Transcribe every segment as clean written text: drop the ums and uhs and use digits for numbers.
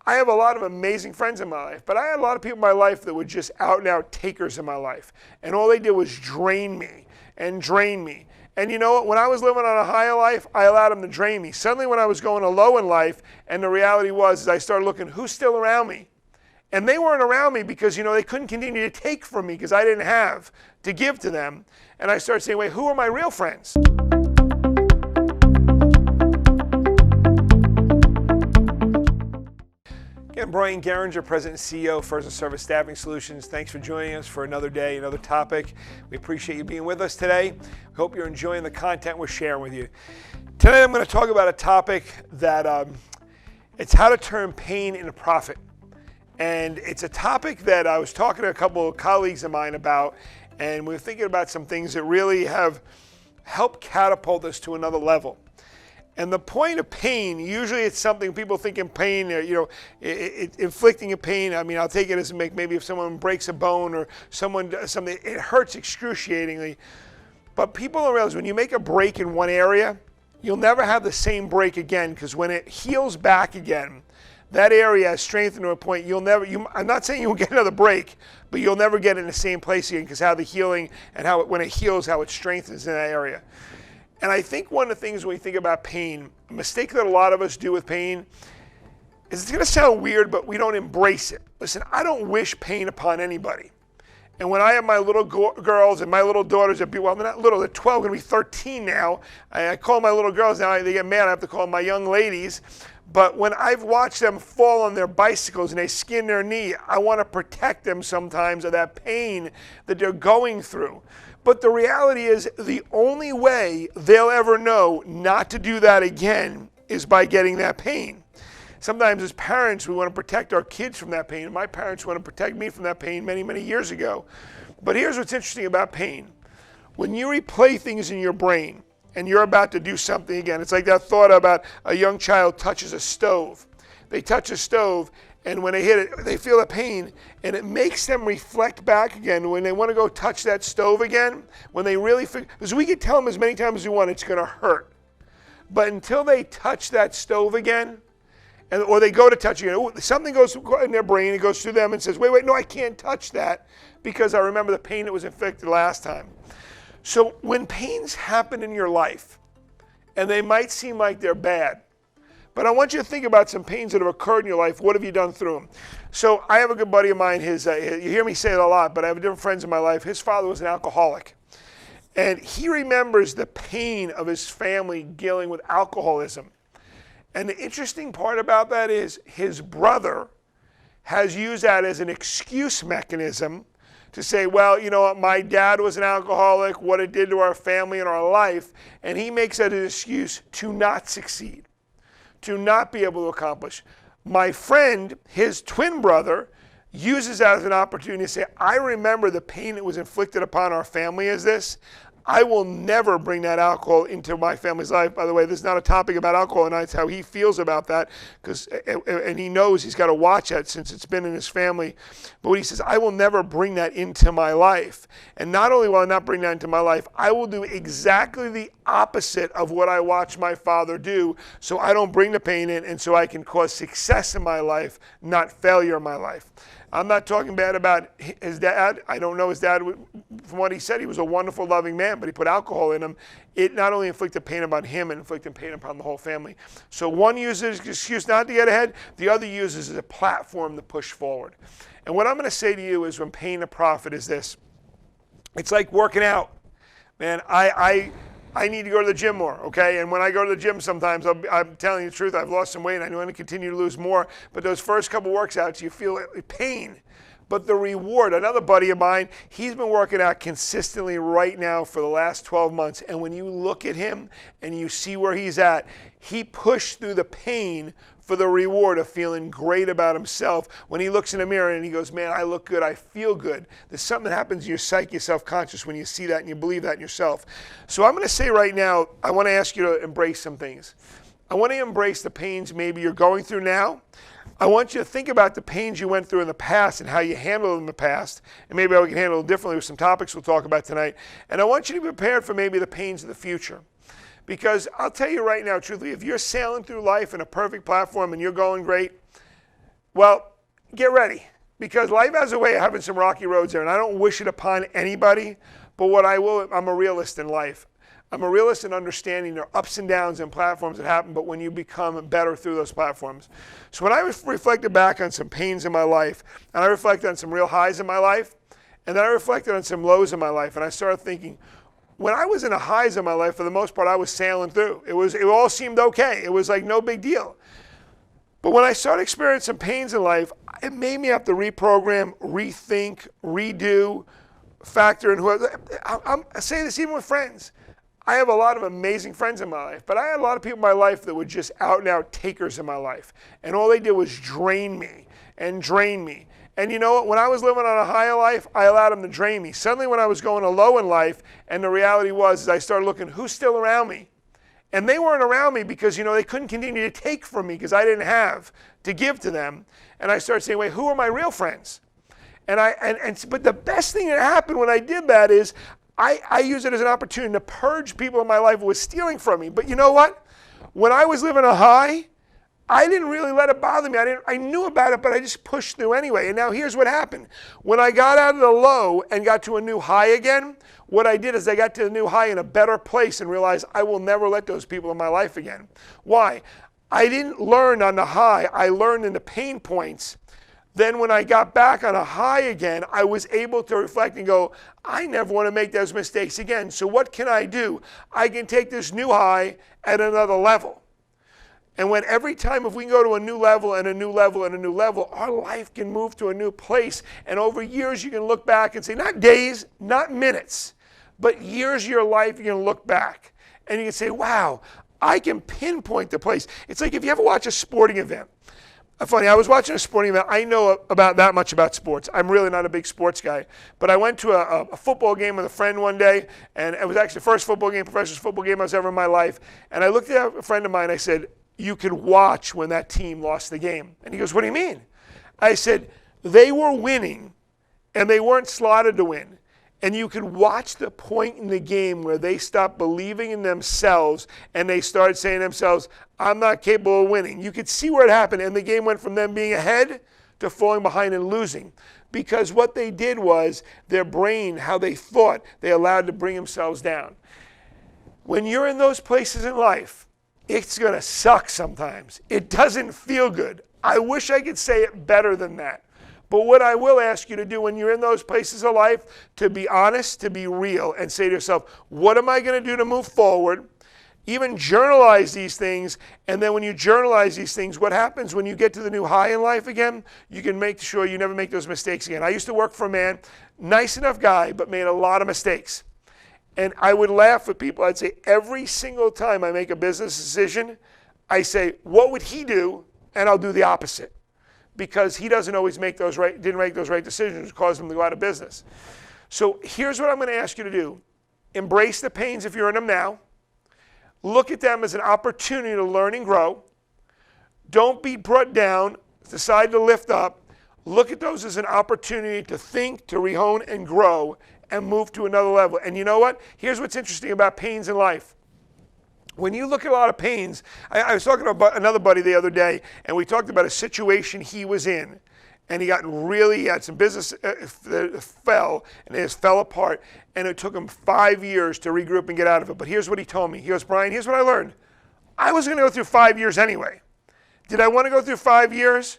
I have a lot of amazing friends in my life, but I had a lot of people in my life that were just out and out takers in my life. And all they did was drain me and drain me. And you know what? When I was living on a high of life, I allowed them to drain me. Suddenly when I was going a low in life, and the reality was, is I started looking, who's still around me? And they weren't around me because, you know, they couldn't continue to take from me because I didn't have to give to them. And I started saying, wait, who are my real friends? Again, Brian Geringer, President and CEO of First and Service Staffing Solutions. Thanks for joining us for another day, another topic. We appreciate you being with us today. We hope you're enjoying the content we're sharing with you. Tonight I'm going to talk about a topic that it's how to turn pain into profit. And it's a topic that I was talking to a couple of colleagues of mine about, and we were thinking about some things that really have helped catapult us to another level. And the point of pain, usually it's something people think in pain, inflicting a pain. I mean, I'll take it as maybe if someone breaks a bone or someone does something, it hurts excruciatingly. But people don't realize when you make a break in one area, you'll never have the same break again, because when it heals back again, that area has strengthened to a point I'm not saying you'll get another break, but you'll never get it in the same place again, because how the healing and when it heals, how it strengthens in that area. And I think one of the things when we think about pain, a mistake that a lot of us do with pain is it's going to sound weird, but we don't embrace it. Listen, I don't wish pain upon anybody. And when I have my little girls and my little daughters, they're not little, they're 12, going to be 13 now. I call my little girls now, they get mad, I have to call them my young ladies. But when I've watched them fall on their bicycles and they skin their knee, I want to protect them sometimes of that pain that they're going through. But the reality is the only way they'll ever know not to do that again is by getting that pain. Sometimes as parents, we want to protect our kids from that pain. And my parents want to protect me from that pain many, many years ago. But here's what's interesting about pain. When you replay things in your brain and you're about to do something again, it's like that thought about a young child touches a stove. They touch a stove, and when they hit it, they feel the pain, and it makes them reflect back again when they want to go touch that stove again, when they really feel, because we can tell them as many times as we want, it's going to hurt. But until they touch that stove again, or they go to touch it again, something goes in their brain, it goes through them and says, wait, no, I can't touch that because I remember the pain that was inflicted last time. So when pains happen in your life, and they might seem like they're bad, but I want you to think about some pains that have occurred in your life. What have you done through them? So I have a good buddy of mine. You hear me say it a lot, but I have different friends in my life. His father was an alcoholic. And he remembers the pain of his family dealing with alcoholism. And the interesting part about that is his brother has used that as an excuse mechanism to say, well, you know what, my dad was an alcoholic, what it did to our family and our life, and he makes that an excuse to not succeed, to not be able to accomplish. My friend, his twin brother, uses that as an opportunity to say, I remember the pain that was inflicted upon our family as this. I will never bring that alcohol into my family's life. By the way, this is not a topic about alcohol, and that's how he feels about that, and he knows he's got to watch that since it's been in his family. But what he says, I will never bring that into my life. And not only will I not bring that into my life, I will do exactly the opposite of what I watched my father do, so I don't bring the pain in, and so I can cause success in my life, not failure in my life. I'm not talking bad about his dad. I don't know his dad. From what he said, he was a wonderful, loving man, but he put alcohol in him. It not only inflicted pain upon him, it inflicted pain upon the whole family. So one uses an excuse not to get ahead. The other uses as a platform to push forward. And what I'm going to say to you is when pain to profit is this. It's like working out. Man, I need to go to the gym more, okay? And when I go to the gym sometimes, I'm telling you the truth, I've lost some weight. I want to continue to lose more. But those first couple workouts, you feel pain. But the reward, another buddy of mine, he's been working out consistently right now for the last 12 months. And when you look at him and you see where he's at, he pushed through the pain for the reward of feeling great about himself. When he looks in the mirror and he goes, man, I look good, I feel good. There's something that happens in your psyche, self-conscious, when you see that and you believe that in yourself. So I'm going to say right now, I want to ask you to embrace some things. I want to embrace the pains maybe you're going through now. I want you to think about the pains you went through in the past and how you handled them in the past. And maybe how we can handle it differently with some topics we'll talk about tonight. And I want you to be prepared for maybe the pains of the future. Because I'll tell you right now, truthfully, if you're sailing through life in a perfect platform and you're going great, Well, get ready, because life has a way of having some rocky roads there, and I don't wish it upon anybody, but I'm a realist in life. I'm a realist in understanding there are ups and downs and platforms that happen, but when you become better through those platforms. So when I reflected back on some pains in my life, and I reflected on some real highs in my life, and then I reflected on some lows in my life, and I started thinking, when I was in the highs of my life, for the most part, I was sailing through. It all seemed okay. It was like no big deal. But when I started experiencing some pains in life, it made me have to reprogram, rethink, redo, factor in who I'm saying this even with friends. I have a lot of amazing friends in my life, but I had a lot of people in my life that were just out and out takers in my life. And all they did was drain me and drain me. And you know what? When I was living on a high of life, I allowed them to drain me. Suddenly when I was going a low in life, and the reality was, is I started looking, who's still around me? And they weren't around me because, they couldn't continue to take from me because I didn't have to give to them. And I started saying, wait, who are my real friends? But the best thing that happened when I did that is I use it as an opportunity to purge people in my life who were stealing from me. But you know what? When I was living a high, I didn't really let it bother me. I knew about it, but I just pushed through anyway. And now here's what happened. When I got out of the low and got to a new high again, what I did is I got to the new high in a better place and realized I will never let those people in my life again. Why? I didn't learn on the high. I learned in the pain points. Then when I got back on a high again, I was able to reflect and go, I never want to make those mistakes again. So what can I do? I can take this new high at another level. And when every time if we can go to a new level and a new level and a new level, our life can move to a new place. And over years you can look back and say, not days, not minutes, but years of your life you can look back. And you can say, wow, I can pinpoint the place. It's like if you ever watch a sporting event. Funny, I was watching a sporting event. I know about that much about sports. I'm really not a big sports guy. But I went to a football game with a friend one day, and it was actually the first professional football game I was ever in my life. And I looked at a friend of mine, I said, you could watch when that team lost the game. And he goes, what do you mean? I said, they were winning, and they weren't slotted to win. And you could watch the point in the game where they stopped believing in themselves and they started saying to themselves, I'm not capable of winning. You could see where it happened, and the game went from them being ahead to falling behind and losing. Because what they did was their brain, how they thought, they allowed to bring themselves down. When you're in those places in life, it's going to suck sometimes. It doesn't feel good. I wish I could say it better than that. But what I will ask you to do when you're in those places of life, to be honest, to be real, and say to yourself, what am I going to do to move forward? Even journalize these things, and then when you journalize these things, what happens when you get to the new high in life again? You can make sure you never make those mistakes again. I used to work for a man, nice enough guy, but made a lot of mistakes. And I would laugh at people. I'd say every single time I make a business decision, I say, what would he do? And I'll do the opposite. Because he didn't make those right decisions, which caused him to go out of business. So here's what I'm going to ask you to do. Embrace the pains if you're in them now. Look at them as an opportunity to learn and grow. Don't be brought down. Decide to lift up. Look at those as an opportunity to think, to rehone and grow and move to another level. And you know what? Here's what's interesting about pains in life. When you look at a lot of pains, I was talking about another buddy the other day, and we talked about a situation he was in. And he had some business that fell, and it just fell apart. And it took him 5 years to regroup and get out of it. But here's what he told me. He goes, Brian, here's what I learned. I was going to go through 5 years anyway. Did I want to go through 5 years?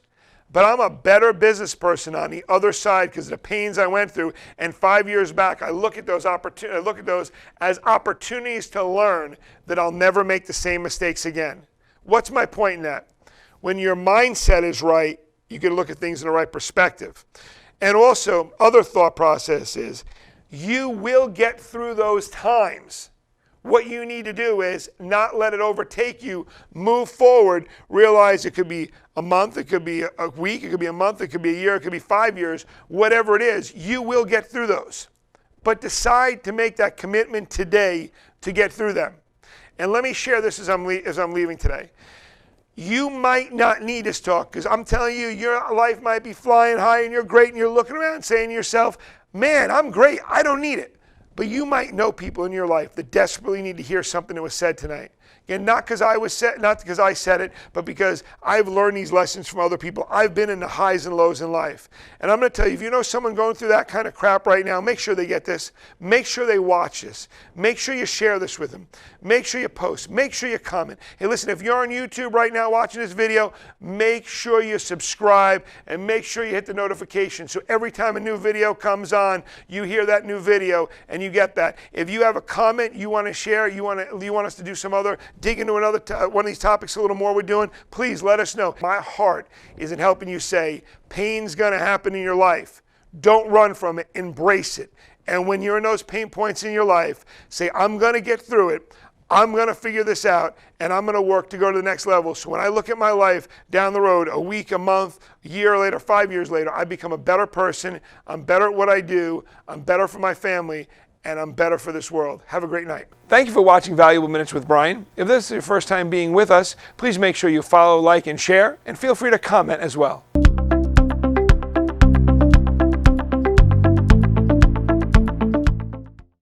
But I'm a better business person on the other side because of the pains I went through. And 5 years back, I look at those as opportunities to learn that I'll never make the same mistakes again. What's my point in that? When your mindset is right, you can look at things in the right perspective. And also, other thought process is, you will get through those times. What you need to do is not let it overtake you. Move forward. Realize it could be a month, it could be a week, it could be a month, it could be a year, it could be 5 years. Whatever it is, you will get through those. But decide to make that commitment today to get through them. And let me share this as I'm leaving today. You might not need this talk because I'm telling you, your life might be flying high and you're great and you're looking around saying to yourself, man, I'm great. I don't need it. But you might know people in your life that desperately need to hear something that was said tonight. Again, not because I said it, but because I've learned these lessons from other people. I've been in the highs and lows in life. And I'm going to tell you, if you know someone going through that kind of crap right now, make sure they get this. Make sure they watch this. Make sure you share this with them. Make sure you post. Make sure you comment. Hey, listen, if you're on YouTube right now watching this video, make sure you subscribe and make sure you hit the notification. So every time a new video comes on, you hear that new video and you get that. If you have a comment you want to share, you want us to do some other, dig into another one of these topics a little more we're doing, please let us know. My heart is in helping you say, pain's going to happen in your life. Don't run from it. Embrace it. And when you're in those pain points in your life, say, I'm going to get through it. I'm going to figure this out, and I'm going to work to go to the next level. So when I look at my life down the road, a week, a month, a year later, 5 years later, I become a better person. I'm better at what I do. I'm better for my family, and I'm better for this world. Have a great night. Thank you for watching Valuable Minutes with Brian. If this is your first time being with us, please make sure you follow, like, and share, and feel free to comment as well.